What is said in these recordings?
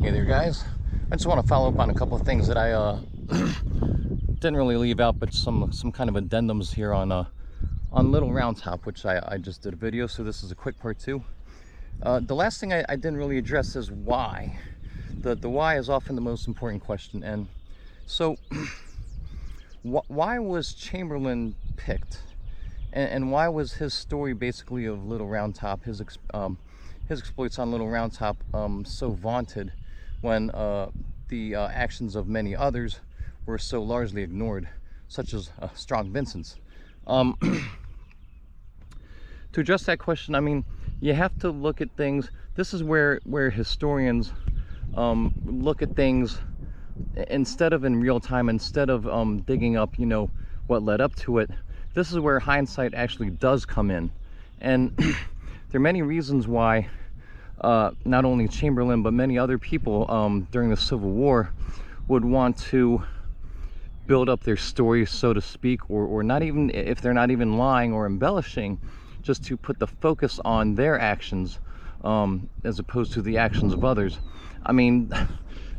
Hey there, guys. I just want to follow up on a couple of things that I didn't really leave out, but some kind of addendums here on Little Round Top, which I just did a video, so this is a quick part two. The last thing I didn't really address is why. The why is often the most important question, and so why was Chamberlain picked, and why was his story basically of Little Round Top, his exploits on Little Round Top, so vaunted when the actions of many others were so largely ignored, such as Strong Vincent's? To address that question, I mean, you have to look at things. This is where historians look at things instead of in real time, instead of digging up, you know, what led up to it. This is where hindsight actually does come in, and there are many reasons why not only Chamberlain but many other people during the Civil War would want to build up their story, so to speak, or not even, if they're not even lying or embellishing, just to put the focus on their actions as opposed to the actions of others. I mean,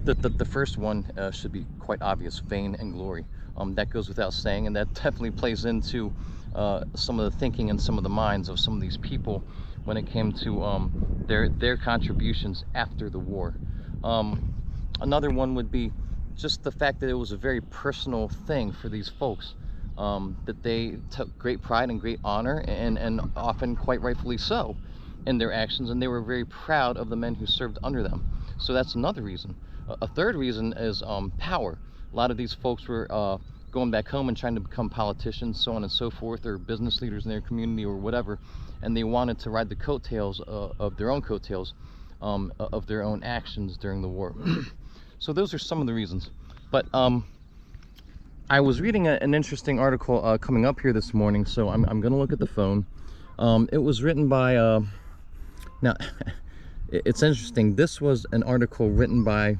the first one should be quite obvious: fame and glory. That goes without saying, and that definitely plays into some of the thinking and some of the minds of some of these people when it came to their contributions after the war. Another one would be just the fact that it was a very personal thing for these folks, that they took great pride and great honor, and often quite rightfully so, in their actions, and they were very proud of the men who served under them. So that's another reason. A third reason is power. A lot of these folks were going back home and trying to become politicians, so on and so forth, or business leaders in their community or whatever, and they wanted to ride the coattails of their own coattails, of their own actions during the war. So those are some of the reasons. But I was reading an interesting article coming up here this morning, so I'm going to look at the phone. It was written by, now, it's interesting. This was an article written by,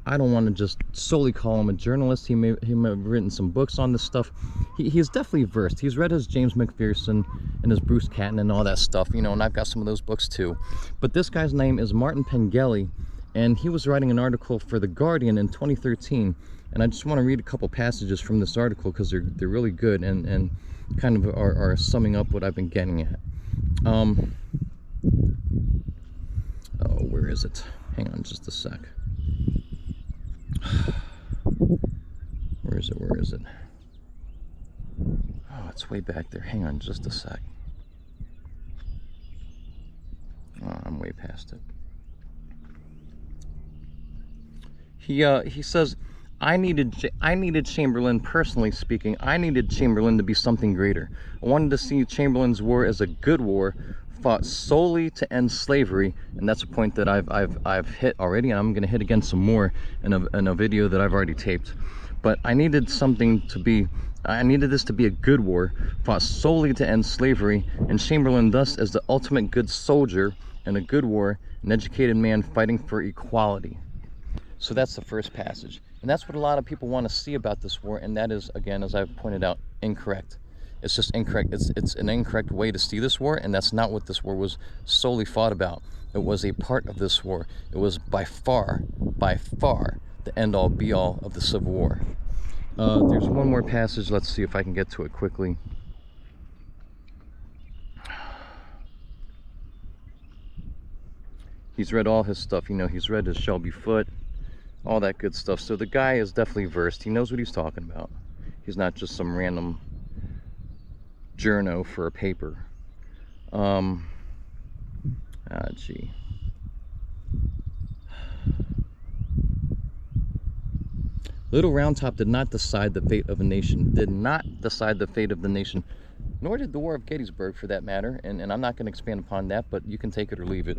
I don't want to just solely call him a journalist. He may have written some books on this stuff. He's definitely versed. He's read his James McPherson and his Bruce Catton and all that stuff, you know, and I've got some of those books too. But this guy's name is Martin Pengelly, and he was writing an article for The Guardian in 2013. And I just want to read a couple passages from this article because they're really good and kind of are summing up what I've been getting at. Oh, where is it? Hang on just a sec. Where is it? Oh, it's way back there. Hang on just a sec. Oh, I'm way past it. He says, I needed Chamberlain, personally speaking, I needed Chamberlain to be something greater. I wanted to see Chamberlain's war as a good war, fought solely to end slavery, and that's a point that I've hit already, and I'm going to hit again some more in a video that I've already taped. But I needed this to be a good war, fought solely to end slavery, and Chamberlain thus as the ultimate good soldier in a good war, an educated man fighting for equality. So that's the first passage, and that's what a lot of people want to see about this war, and that is, again, as I've pointed out, incorrect. It's just incorrect. It's an incorrect way to see this war, and that's not what this war was solely fought about. It was a part of this war. It was by far the end-all be-all of the Civil War. There's one more passage. Let's see if I can get to it quickly. He's read all his stuff, you know, he's read his Shelby Foote, all that good stuff. So the guy is definitely versed. He knows what he's talking about. He's not just some random journo for a paper. Gee. Little Round Top did not decide the fate of a nation. Did not decide the fate of the nation. Nor did the War of Gettysburg, for that matter. And I'm not going to expand upon that, but you can take it or leave it.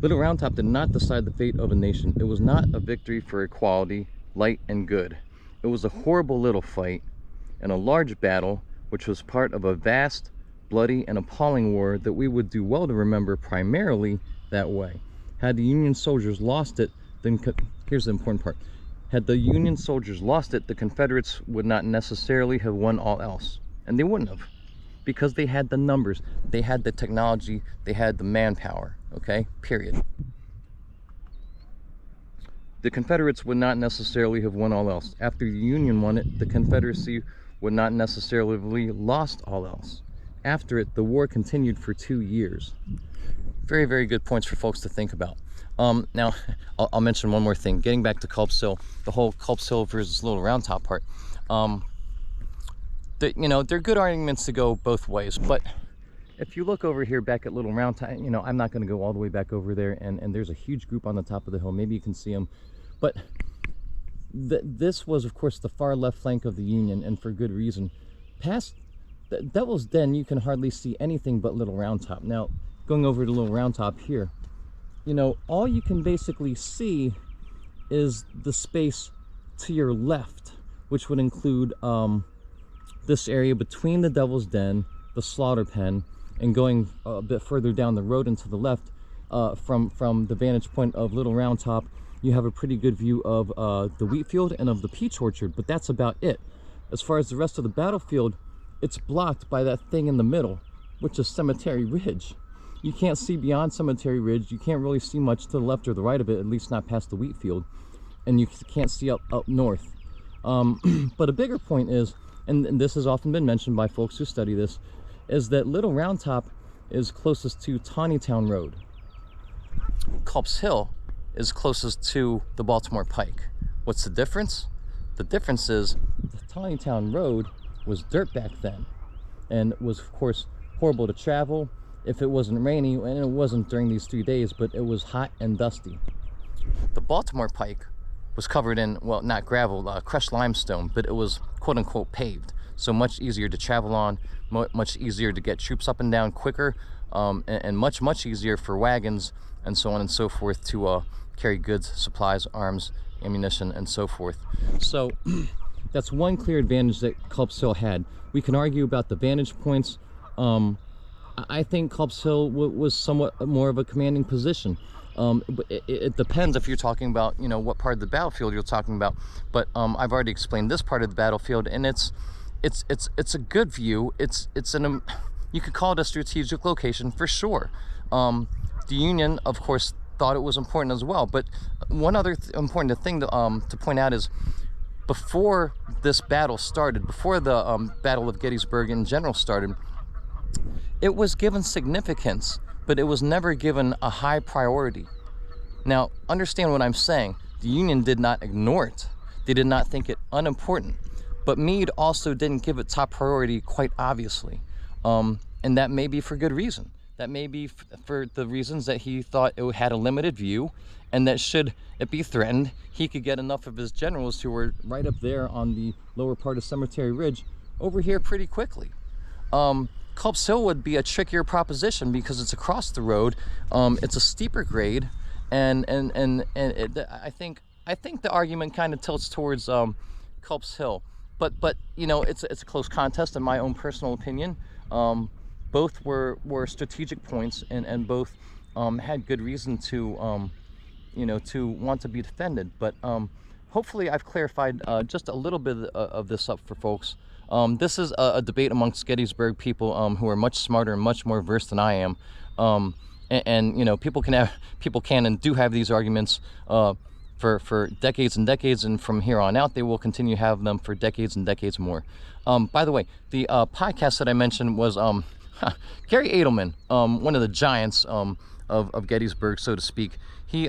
Little Round Top did not decide the fate of a nation. It was not a victory for equality, light and good. It was a horrible little fight and a large battle, which was part of a vast, bloody, and appalling war that we would do well to remember primarily that way. Had the Union soldiers lost it, then here's the important part. Had the Union soldiers lost it, the Confederates would not necessarily have won all else. And they wouldn't have, because they had the numbers, they had the technology, they had the manpower, okay? Period. the Confederates would not necessarily have won all else. After the Union won it, the Confederacy would not necessarily lost all else. After it, the war continued for 2 years. Very, very good points for folks to think about. Now, I'll mention one more thing. Getting back to Culp's Hill, the whole Culp's Hill versus Little Round Top part. You know, there are good arguments to go both ways, but if you look over here back at Little Round Top, you know, I'm not going to go all the way back over there, and there's a huge group on the top of the hill. Maybe you can see them, but this was, of course, the far left flank of the Union, and for good reason. Past the Devil's Den, you can hardly see anything but Little Round Top. Now, going over to Little Round Top here, you know, all you can basically see is the space to your left, which would include this area between the Devil's Den, the slaughter pen, and going a bit further down the road and to the left, from the vantage point of Little Round Top, you have a pretty good view of the Wheatfield and of the peach orchard, but that's about it. As far as the rest of the battlefield, it's blocked by that thing in the middle, which is Cemetery Ridge. You can't see beyond Cemetery Ridge. You can't really see much to the left or the right of it, at least not past the Wheatfield, and you can't see up north. But a bigger point is, and this has often been mentioned by folks who study this, is that Little Round Top is closest to Taneytown Road. Culp's Hill is closest to the Baltimore Pike. What's the difference? The difference is the Taneytown Road was dirt back then, and was, of course, horrible to travel if it wasn't rainy, and it wasn't during these 3 days, but it was hot and dusty. The Baltimore Pike was covered in, well, not gravel, crushed limestone, but it was quote-unquote paved, so much easier to travel on, much easier to get troops up and down quicker, and much easier for wagons and so on and so forth to carry goods, supplies, arms, ammunition, and so forth. So that's one clear advantage that Culp's Hill had. We can argue about the vantage points. I think Culp's Hill was somewhat more of a commanding position. But it depends if you're talking about, you know, what part of the battlefield you're talking about. But I've already explained this part of the battlefield, and it's a good view. You could call it a strategic location for sure. The Union, of course, thought it was important as well. But one other important thing to point out is, before this battle started, before the Battle of Gettysburg in general started, it was given significance, but it was never given a high priority. Now, understand what I'm saying. The Union did not ignore it. They did not think it unimportant. But Meade also didn't give it top priority, quite obviously. And that may be for good reason. That may be for the reasons that he thought it had a limited view, and that should it be threatened, he could get enough of his generals who were right up there on the lower part of Cemetery Ridge over here pretty quickly. Culp's Hill would be a trickier proposition because it's across the road. It's a steeper grade, and I think the argument kind of tilts towards Culp's Hill. But you know, it's a close contest in my own personal opinion. Both were strategic points, and both had good reason to you know, to want to be defended. But hopefully I've clarified just a little bit of this up for folks. This is a debate amongst Gettysburg people who are much smarter and much more versed than I am, and you know, people can and do have these arguments for decades and decades, and from here on out they will continue to have them for decades and decades more. By the way, the podcast that I mentioned was Gary Edelman, one of the giants of Gettysburg, so to speak. He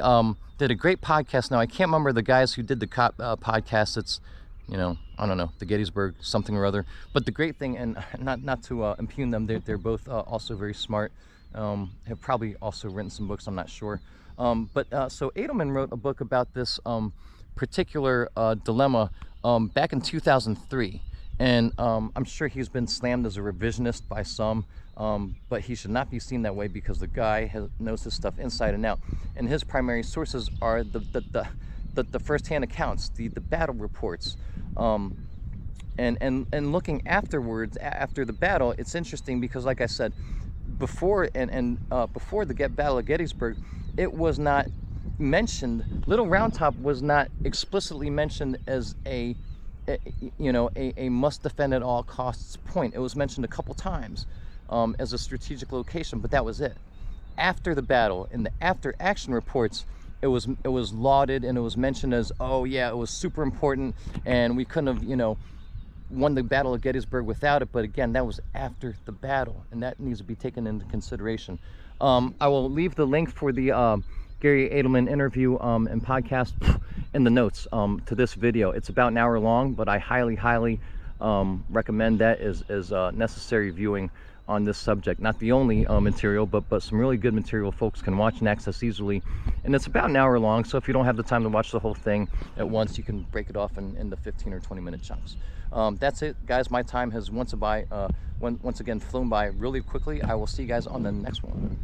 did a great podcast. Now I can't remember the guys who did the podcast. It's, you know, I don't know, the Gettysburg something or other. But the great thing, and not to impugn them, they're both also very smart. Have probably also written some books, I'm not sure. So Edelman wrote a book about this particular dilemma back in 2003. And I'm sure he's been slammed as a revisionist by some, but he should not be seen that way, because the guy knows his stuff inside and out. And his primary sources are the first-hand accounts, the battle reports. And looking afterwards, after the battle, it's interesting because, like I said, before before the Battle of Gettysburg, it was not mentioned. Little Round Top was not explicitly mentioned as a must defend at all costs point. It was mentioned a couple times as a strategic location, but that was it. After the battle, in the after action reports, it was lauded and it was mentioned as, oh yeah, it was super important and we couldn't have, you know, won the Battle of Gettysburg without it. But again, that was after the battle, and that needs to be taken into consideration. I will leave the link for the Gary Edelman interview and podcast in the notes to this video. It's about an hour long, but I highly recommend that as necessary viewing on this subject. Not the only material, but some really good material folks can watch and access easily. And it's about an hour long, so if you don't have the time to watch the whole thing at once, you can break it off in the 15 or 20 minute chunks. That's it, guys. My time has once again flown by really quickly. I will see you guys on the next one.